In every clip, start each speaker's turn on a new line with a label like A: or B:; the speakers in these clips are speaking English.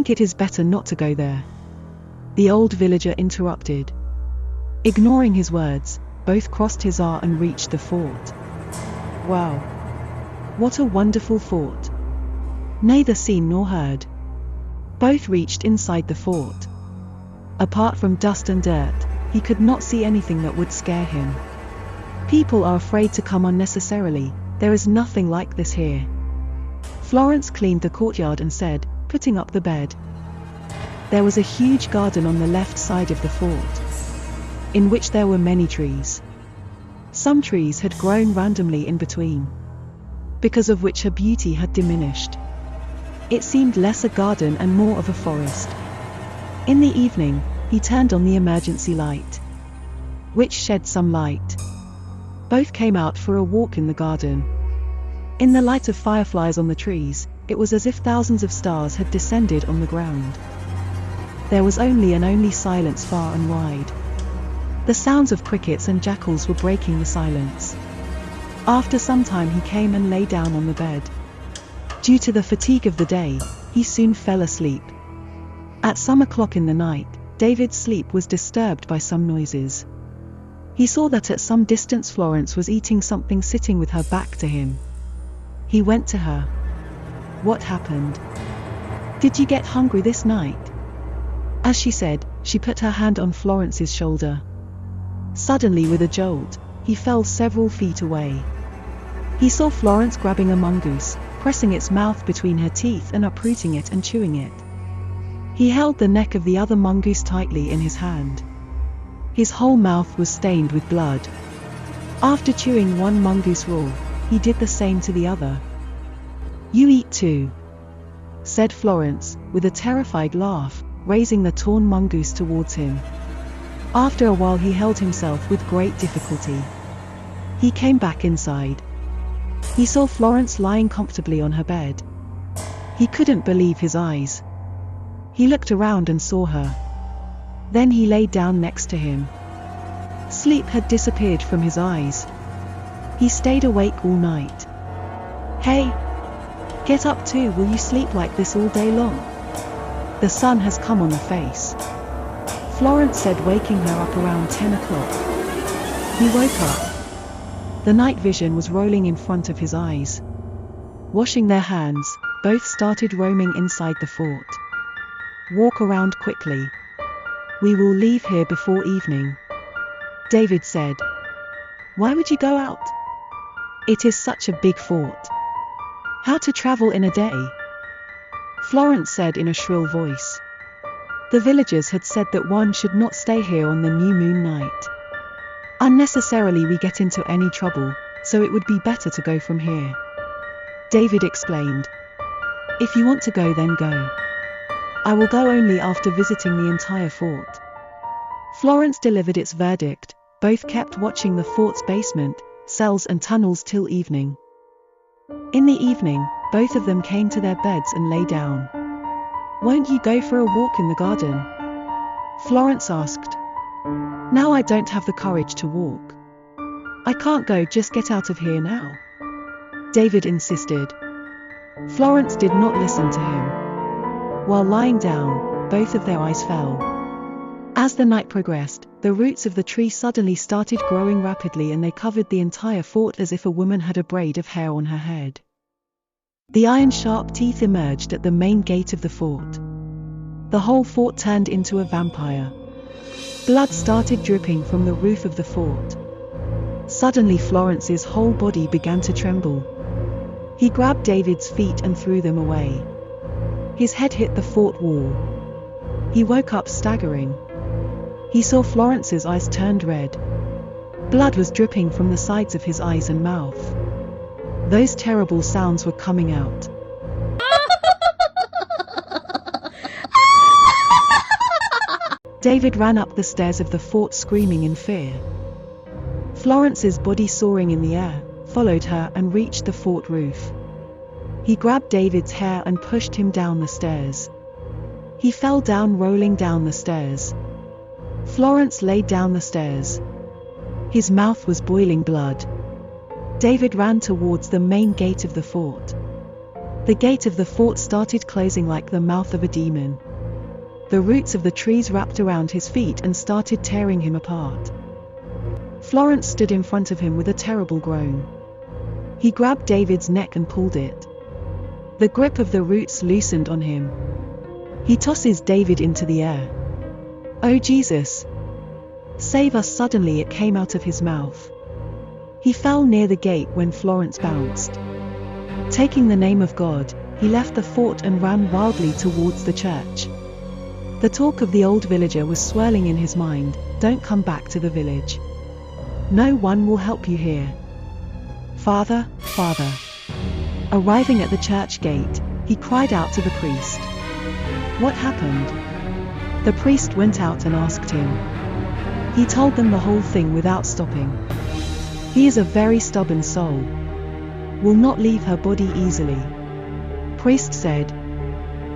A: think it is better not to go there," the old villager interrupted. Ignoring his words, both crossed his arm and reached the fort. Wow! What a wonderful fort! Neither seen nor heard. Both reached inside the fort. Apart from dust and dirt, he could not see anything that would scare him. People are afraid to come unnecessarily. There is nothing like this here. Florence cleaned the courtyard and said, putting up the bed. There was a huge garden on the left side of the fort, in which there were many trees. Some trees had grown randomly in between, because of which her beauty had diminished. It seemed less a garden and more of a forest. In the evening, he turned on the emergency light, which shed some light. Both came out for a walk in the garden. In the light of fireflies on the trees, it was as if thousands of stars had descended on the ground. There was only silence far and wide. The sounds of crickets and jackals were breaking the silence. After some time he came and lay down on the bed. Due to the fatigue of the day, he soon fell asleep. At some o'clock in the night, David's sleep was disturbed by some noises. He saw that at some distance Florence was eating something sitting with her back to him. He went to her. "What happened? Did you get hungry this night?" As she said, she put her hand on Florence's shoulder. Suddenly, with a jolt, he fell several feet away. He saw Florence grabbing a mongoose, pressing its mouth between her teeth and uprooting it and chewing it. He held the neck of the other mongoose tightly in his hand. His whole mouth was stained with blood. After chewing one mongoose raw, he did the same to the other. "You eat too," said Florence, with a terrified laugh, raising the torn mongoose towards him. After a while he held himself with great difficulty. He came back inside. He saw Florence lying comfortably on her bed. He couldn't believe his eyes. He looked around and saw her. Then he lay down next to him. Sleep had disappeared from his eyes. He stayed awake all night. "Hey! Get up too, will you sleep like this all day long? The sun has come on the face," Florence said, waking her up around 10 o'clock. He woke up. The night vision was rolling in front of his eyes. Washing their hands, both started roaming inside the fort. "Walk around quickly. We will leave here before evening," David said. "Why would you go out? It is such a big fort. How to travel in a day?" Florence said in a shrill voice. The villagers had said that one should not stay here on the new moon night. Unnecessarily we get into any trouble, so it would be better to go from here. David explained. "If you want to go, then go. I will go only after visiting the entire fort." Florence delivered its verdict. Both kept watching the fort's basement, cells and tunnels till evening. In the evening, both of them came to their beds and lay down. "Won't you go for a walk in the garden?" Florence asked. "Now I don't have the courage to walk. I can't go, just get out of here now," David insisted. Florence did not listen to him. While lying down, both of their eyes fell. As the night progressed, the roots of the tree suddenly started growing rapidly and they covered the entire fort as if a woman had a braid of hair on her head. The iron-sharp teeth emerged at the main gate of the fort. The whole fort turned into a vampire. Blood started dripping from the roof of the fort. Suddenly Florence's whole body began to tremble. He grabbed David's feet and threw them away. His head hit the fort wall. He woke up staggering. He saw Florence's eyes turned red. Blood was dripping from the sides of his eyes and mouth. Those terrible sounds were coming out. David ran up the stairs of the fort screaming in fear. Florence's body soaring in the air, followed her and reached the fort roof. He grabbed David's hair and pushed him down the stairs. He fell down, rolling down the stairs. Florence laid down the stairs. His mouth was boiling blood. David ran towards the main gate of the fort. The gate of the fort started closing like the mouth of a demon. The roots of the trees wrapped around his feet and started tearing him apart. Florence stood in front of him with a terrible groan. He grabbed David's neck and pulled it. The grip of the roots loosened on him. He tosses David into the air. "Oh Jesus! Save us!" Suddenly it came out of his mouth. He fell near the gate when Florence bounced. Taking the name of God, he left the fort and ran wildly towards the church. The talk of the old villager was swirling in his mind. "Don't come back to the village. No one will help you here. Father, Father." Arriving at the church gate, he cried out to the priest. What happened? The priest went out and asked him. He told them the whole thing without stopping. He is a very stubborn soul. Will not leave her body easily. Priest said,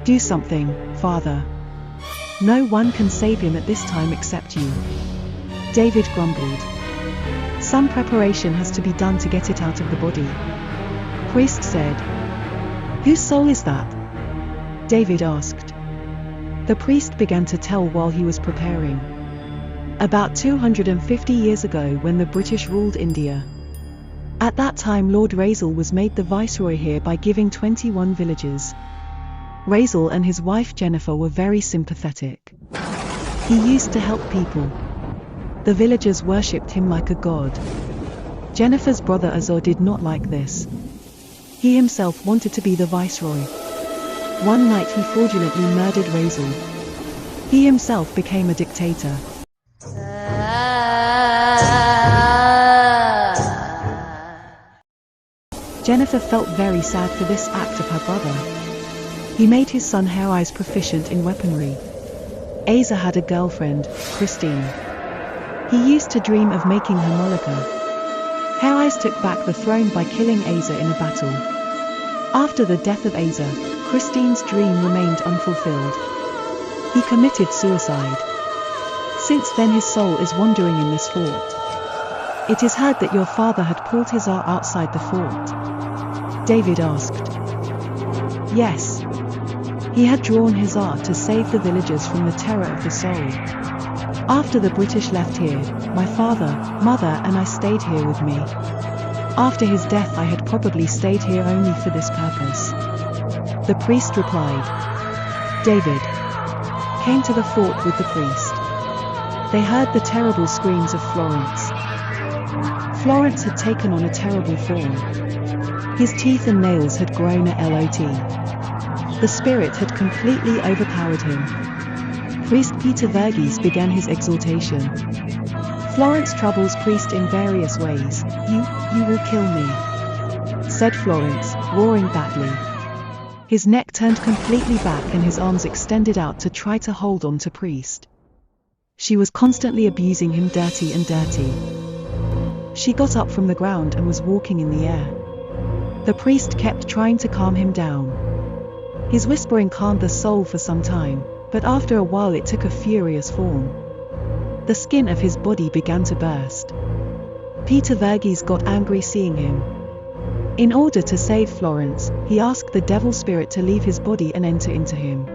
A: "Do something, Father. No one can save him at this time except you." David grumbled. "Some preparation has to be done to get it out of the body." Priest said, "Whose soul is that?" David asked. The priest began to tell while he was preparing. About 250 years ago, when the British ruled India. At that time Lord Razel was made the viceroy here by giving 21 villages. Razel and his wife Jennifer were very sympathetic. He used to help people. The villagers worshipped him like a god. Jennifer's brother Azor did not like this. He himself wanted to be the viceroy. One night he fraudulently murdered Razel. He himself became a dictator. Jennifer felt very sad for this act of her brother. He made his son Hare's proficient in weaponry. Asa had a girlfriend, Christine. He used to dream of making her Molika. Hare's took back the throne by killing Asa in a battle. After the death of Asa, Christine's dream remained unfulfilled. He committed suicide. Since then his soul is wandering in this fort. It is heard that your father had pulled his R outside the fort. David asked. Yes. He had drawn his R to save the villagers from the terror of the soul. After the British left here, my father, mother and I stayed here with me. After his death I had probably stayed here only for this purpose. The priest replied. David came to the fort with the priest. They heard the terrible screams of Florence. Florence had taken on a terrible form. His teeth and nails had grown a lot. The spirit had completely overpowered him. Priest Peter Verghese began his exhortation. Florence troubles priest in various ways. You will kill me, said Florence, roaring badly. His neck turned completely back and his arms extended out to try to hold on to priest. She was constantly abusing him dirty. She got up from the ground and was walking in the air. The priest kept trying to calm him down. His whispering calmed the soul for some time, but after a while it took a furious form. The skin of his body began to burst. Peter Verghese got angry seeing him. In order to save Florence, he asked the devil spirit to leave his body and enter into him.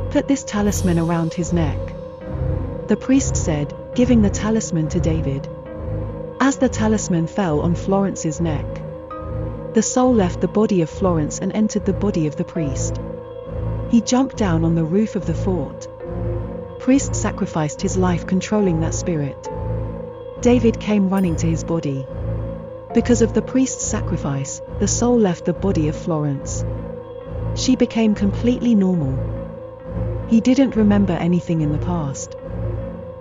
A: Put this talisman around his neck, the priest said, giving the talisman to David. As the talisman fell on Florence's neck, the soul left the body of Florence and entered the body of the priest. He jumped down on the roof of the fort. Priest sacrificed his life controlling that spirit. David came running to his body. Because of the priest's sacrifice, the soul left the body of Florence. She became completely normal. He didn't remember anything in the past.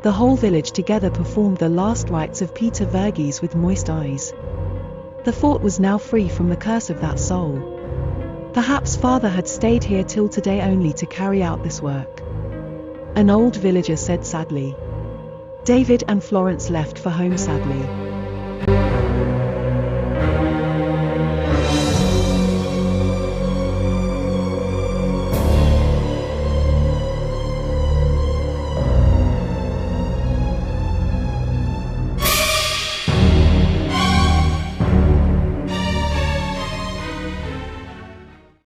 A: The whole village together performed the last rites of Peter Verghese with moist eyes. The fort was now free from the curse of that soul. Perhaps father had stayed here till today only to carry out this work. An old villager said sadly. David and Florence left for home sadly.